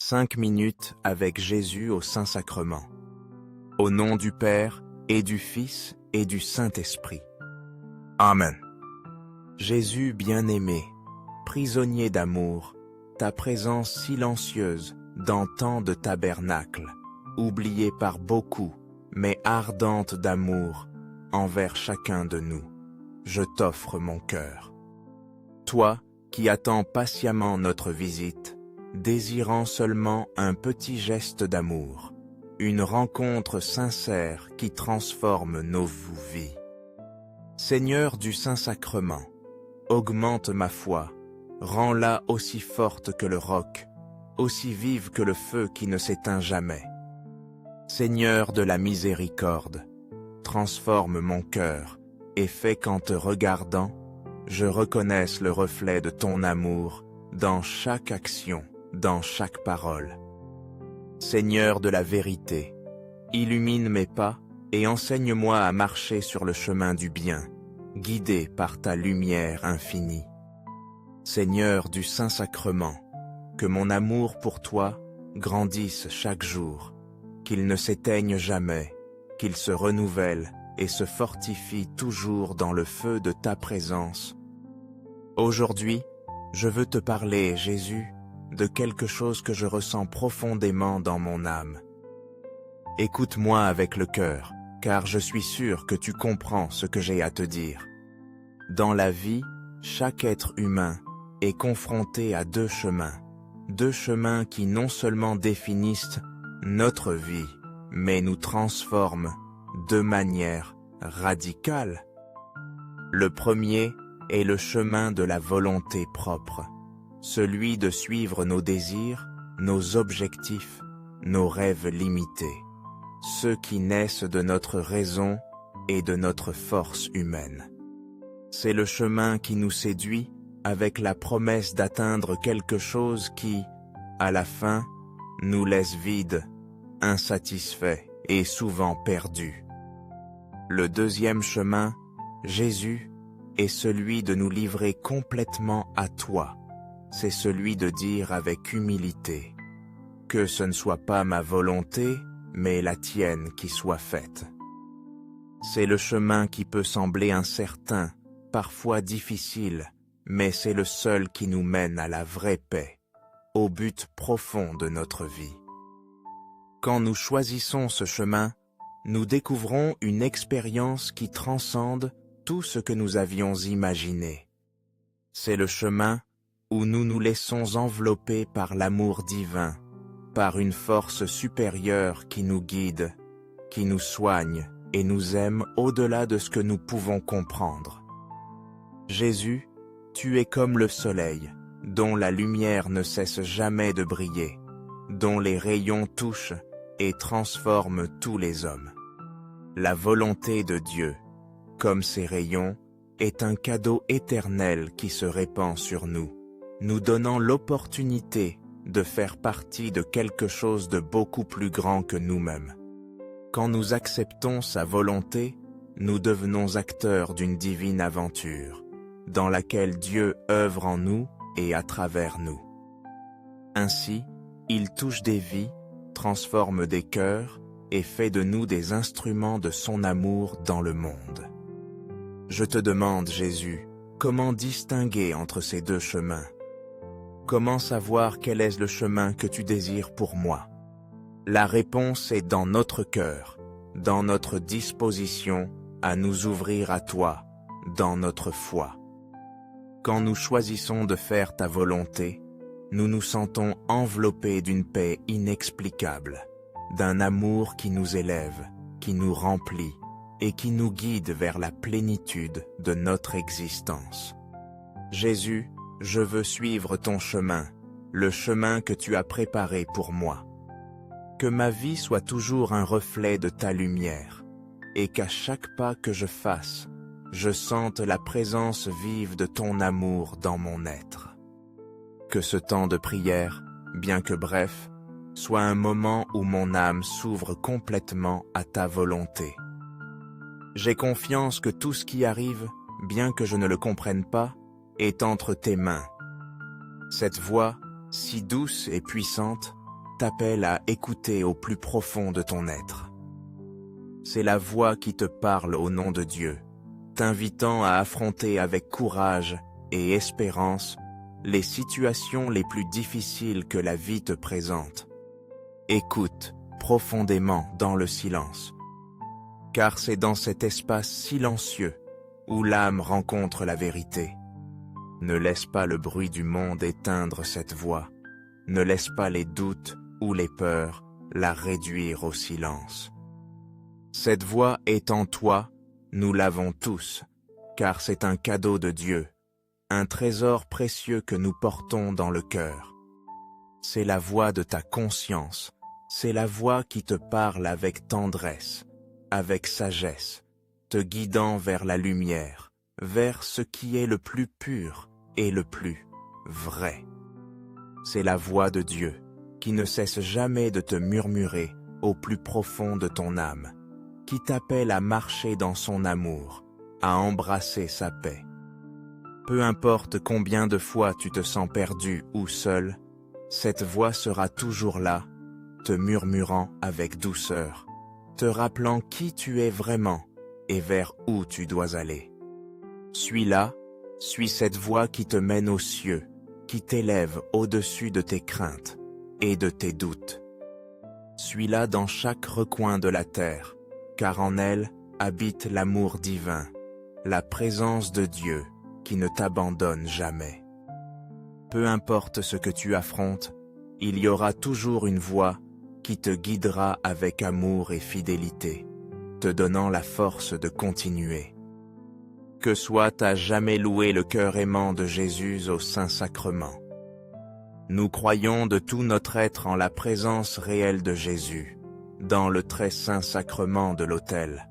5 minutes avec Jésus au Saint-Sacrement. Au nom du Père, et du Fils, et du Saint-Esprit. Amen. Jésus bien-aimé, prisonnier d'amour, ta présence silencieuse dans tant de tabernacles, oubliée par beaucoup, mais ardente d'amour envers chacun de nous, je t'offre mon cœur. Toi qui attends patiemment notre visite, désirant seulement un petit geste d'amour, une rencontre sincère qui transforme nos vies. Seigneur du Saint-Sacrement, augmente ma foi, rends-la aussi forte que le roc, aussi vive que le feu qui ne s'éteint jamais. Seigneur de la miséricorde, transforme mon cœur et fais qu'en te regardant, je reconnaisse le reflet de ton amour dans chaque action, dans chaque parole. Seigneur de la vérité, illumine mes pas et enseigne-moi à marcher sur le chemin du bien, guidé par ta lumière infinie. Seigneur du Saint-Sacrement, que mon amour pour toi grandisse chaque jour, qu'il ne s'éteigne jamais, qu'il se renouvelle et se fortifie toujours dans le feu de ta présence. Aujourd'hui, je veux te parler, Jésus, de quelque chose que je ressens profondément dans mon âme. Écoute-moi avec le cœur, car je suis sûr que tu comprends ce que j'ai à te dire. Dans la vie, chaque être humain est confronté à deux chemins qui non seulement définissent notre vie, mais nous transforment de manière radicale. Le premier est le chemin de la volonté propre, celui de suivre nos désirs, nos objectifs, nos rêves limités, ceux qui naissent de notre raison et de notre force humaine. C'est le chemin qui nous séduit avec la promesse d'atteindre quelque chose qui, à la fin, nous laisse vides, insatisfaits et souvent perdus. Le deuxième chemin, Jésus, est celui de nous livrer complètement à toi. C'est celui de dire avec humilité que ce ne soit pas ma volonté, mais la tienne qui soit faite. C'est le chemin qui peut sembler incertain, parfois difficile, mais c'est le seul qui nous mène à la vraie paix, au but profond de notre vie. Quand nous choisissons ce chemin, nous découvrons une expérience qui transcende tout ce que nous avions imaginé. C'est le chemin où nous nous laissons envelopper par l'amour divin, par une force supérieure qui nous guide, qui nous soigne et nous aime au-delà de ce que nous pouvons comprendre. Jésus, tu es comme le soleil, dont la lumière ne cesse jamais de briller, dont les rayons touchent et transforment tous les hommes. La volonté de Dieu, comme ces rayons, est un cadeau éternel qui se répand sur nous, nous donnant l'opportunité de faire partie de quelque chose de beaucoup plus grand que nous-mêmes. Quand nous acceptons sa volonté, nous devenons acteurs d'une divine aventure, dans laquelle Dieu œuvre en nous et à travers nous. Ainsi, il touche des vies, transforme des cœurs et fait de nous des instruments de son amour dans le monde. Je te demande, Jésus, comment distinguer entre ces deux chemins? Comment savoir quel est le chemin que tu désires pour moi? La réponse est dans notre cœur, dans notre disposition à nous ouvrir à toi, dans notre foi. Quand nous choisissons de faire ta volonté, nous nous sentons enveloppés d'une paix inexplicable, d'un amour qui nous élève, qui nous remplit et qui nous guide vers la plénitude de notre existence. Jésus, je veux suivre ton chemin, le chemin que tu as préparé pour moi. Que ma vie soit toujours un reflet de ta lumière, et qu'à chaque pas que je fasse, je sente la présence vive de ton amour dans mon être. Que ce temps de prière, bien que bref, soit un moment où mon âme s'ouvre complètement à ta volonté. J'ai confiance que tout ce qui arrive, bien que je ne le comprenne pas, est entre tes mains. Cette voix, si douce et puissante, t'appelle à écouter au plus profond de ton être. C'est la voix qui te parle au nom de Dieu, t'invitant à affronter avec courage et espérance les situations les plus difficiles que la vie te présente. Écoute profondément dans le silence, car c'est dans cet espace silencieux où l'âme rencontre la vérité. Ne laisse pas le bruit du monde éteindre cette voix, ne laisse pas les doutes ou les peurs la réduire au silence. Cette voix est en toi, nous l'avons tous, car c'est un cadeau de Dieu, un trésor précieux que nous portons dans le cœur. C'est la voix de ta conscience, c'est la voix qui te parle avec tendresse, avec sagesse, te guidant vers la lumière, vers ce qui est le plus pur et le plus vrai. C'est la voix de Dieu qui ne cesse jamais de te murmurer au plus profond de ton âme, qui t'appelle à marcher dans son amour, à embrasser sa paix. Peu importe combien de fois tu te sens perdu ou seul, cette voix sera toujours là, te murmurant avec douceur, te rappelant qui tu es vraiment et vers où tu dois aller. Suis-la, suis cette voix qui te mène aux cieux, qui t'élève au-dessus de tes craintes et de tes doutes. Suis-la dans chaque recoin de la terre, car en elle habite l'amour divin, la présence de Dieu qui ne t'abandonne jamais. Peu importe ce que tu affrontes, il y aura toujours une voix qui te guidera avec amour et fidélité, te donnant la force de continuer. Que soit à jamais loué le cœur aimant de Jésus au Saint-Sacrement. Nous croyons de tout notre être en la présence réelle de Jésus, dans le très saint sacrement de l'autel,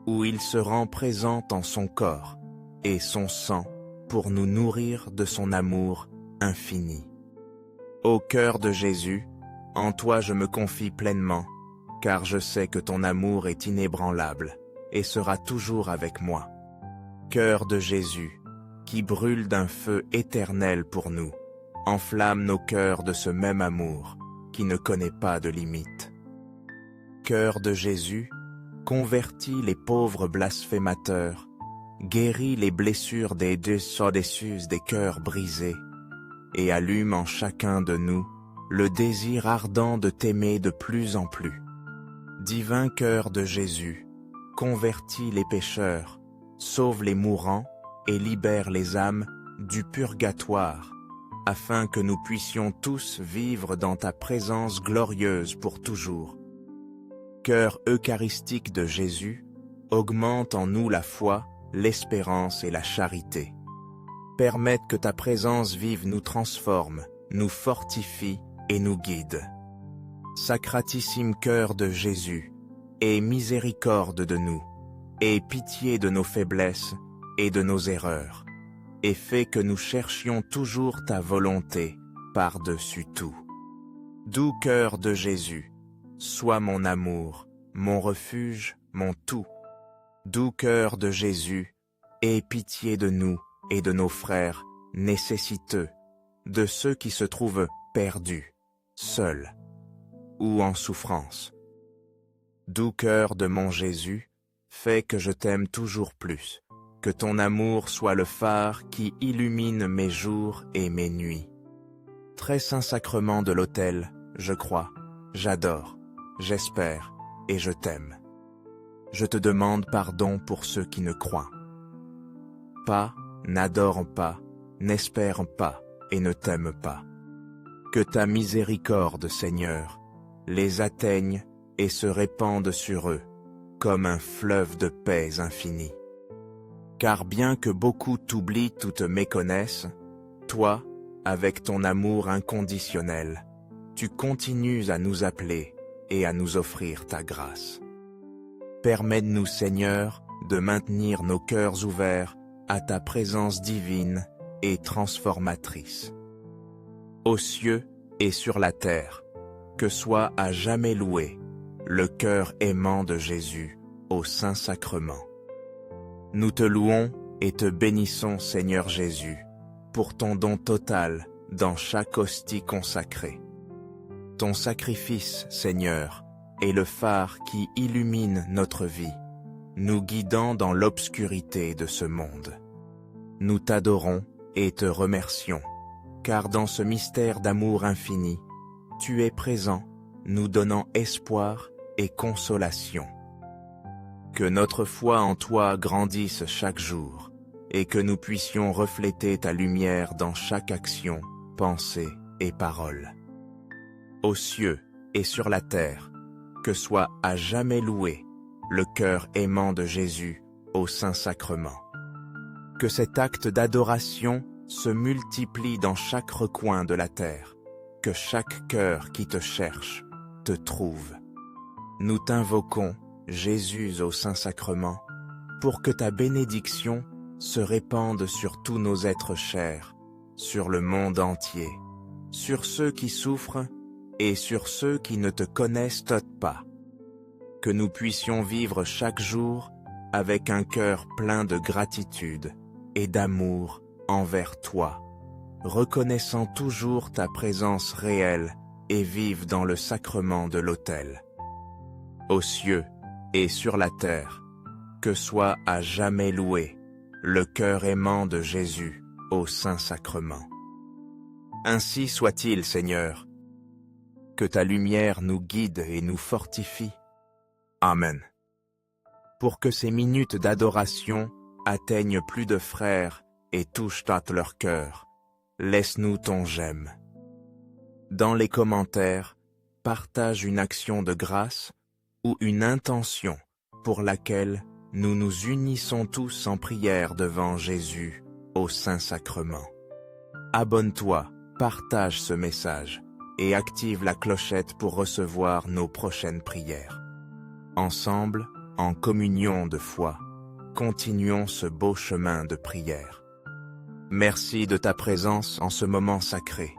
où il se rend présent en son corps et son sang pour nous nourrir de son amour infini. Ô cœur de Jésus, en toi je me confie pleinement, car je sais que ton amour est inébranlable et sera toujours avec moi. Cœur de Jésus, qui brûle d'un feu éternel pour nous, enflamme nos cœurs de ce même amour qui ne connaît pas de limite. Cœur de Jésus, convertis les pauvres blasphémateurs, guéris les blessures des déçus des cœurs brisés, et allume en chacun de nous le désir ardent de t'aimer de plus en plus. Divin cœur de Jésus, convertis les pécheurs, sauve les mourants et libère les âmes du purgatoire, afin que nous puissions tous vivre dans ta présence glorieuse pour toujours. Cœur eucharistique de Jésus, augmente en nous la foi, l'espérance et la charité. Permette que ta présence vive nous transforme, nous fortifie et nous guide. Sacratissime cœur de Jésus, aie miséricorde de nous, aie pitié de nos faiblesses et de nos erreurs, et fais que nous cherchions toujours ta volonté par-dessus tout. Doux cœur de Jésus, sois mon amour, mon refuge, mon tout. Doux cœur de Jésus, aie pitié de nous et de nos frères nécessiteux, de ceux qui se trouvent perdus, seuls ou en souffrance. Doux cœur de mon Jésus, fais que je t'aime toujours plus, que ton amour soit le phare qui illumine mes jours et mes nuits. Très saint sacrement de l'autel, je crois, j'adore, j'espère et je t'aime. Je te demande pardon pour ceux qui ne croient pas, n'adorent pas, n'espèrent pas et ne t'aiment pas. Que ta miséricorde, Seigneur, les atteigne et se répande sur eux, comme un fleuve de paix infini. Car bien que beaucoup t'oublient ou te méconnaissent, toi, avec ton amour inconditionnel, tu continues à nous appeler et à nous offrir ta grâce. Permets-nous, Seigneur, de maintenir nos cœurs ouverts à ta présence divine et transformatrice. Aux cieux et sur la terre, que soit à jamais loué le cœur aimant de Jésus au Saint-Sacrement. Nous te louons et te bénissons, Seigneur Jésus, pour ton don total dans chaque hostie consacrée. ton sacrifice, Seigneur, est le phare qui illumine notre vie, nous guidant dans l'obscurité de ce monde. Nous t'adorons et te remercions, car dans ce mystère d'amour infini, tu es présent, nous donnant espoir et consolation. Que notre foi en toi grandisse chaque jour, et que nous puissions refléter ta lumière dans chaque action, pensée et parole. Aux cieux et sur la terre, que soit à jamais loué le cœur aimant de Jésus au Saint-Sacrement. Que cet acte d'adoration se multiplie dans chaque recoin de la terre, que chaque cœur qui te cherche te trouve. Nous t'invoquons, Jésus au Saint-Sacrement, pour que ta bénédiction se répande sur tous nos êtres chers, sur le monde entier, sur ceux qui souffrent et sur ceux qui ne te connaissent pas. Que nous puissions vivre chaque jour avec un cœur plein de gratitude et d'amour envers toi, reconnaissant toujours ta présence réelle et vive dans le sacrement de l'autel. Aux cieux et sur la terre, que soit à jamais loué le cœur aimant de Jésus au Saint-Sacrement. Ainsi soit-il, Seigneur, que ta lumière nous guide et nous fortifie. Amen. Pour que ces minutes d'adoration atteignent plus de frères et touchent à leur cœur, laisse-nous ton j'aime. Dans les commentaires, partage une action de grâce ou une intention pour laquelle nous nous unissons tous en prière devant Jésus au Saint-Sacrement. Abonne-toi, partage ce message et active la clochette pour recevoir nos prochaines prières. Ensemble, en communion de foi, continuons ce beau chemin de prière. Merci de ta présence en ce moment sacré.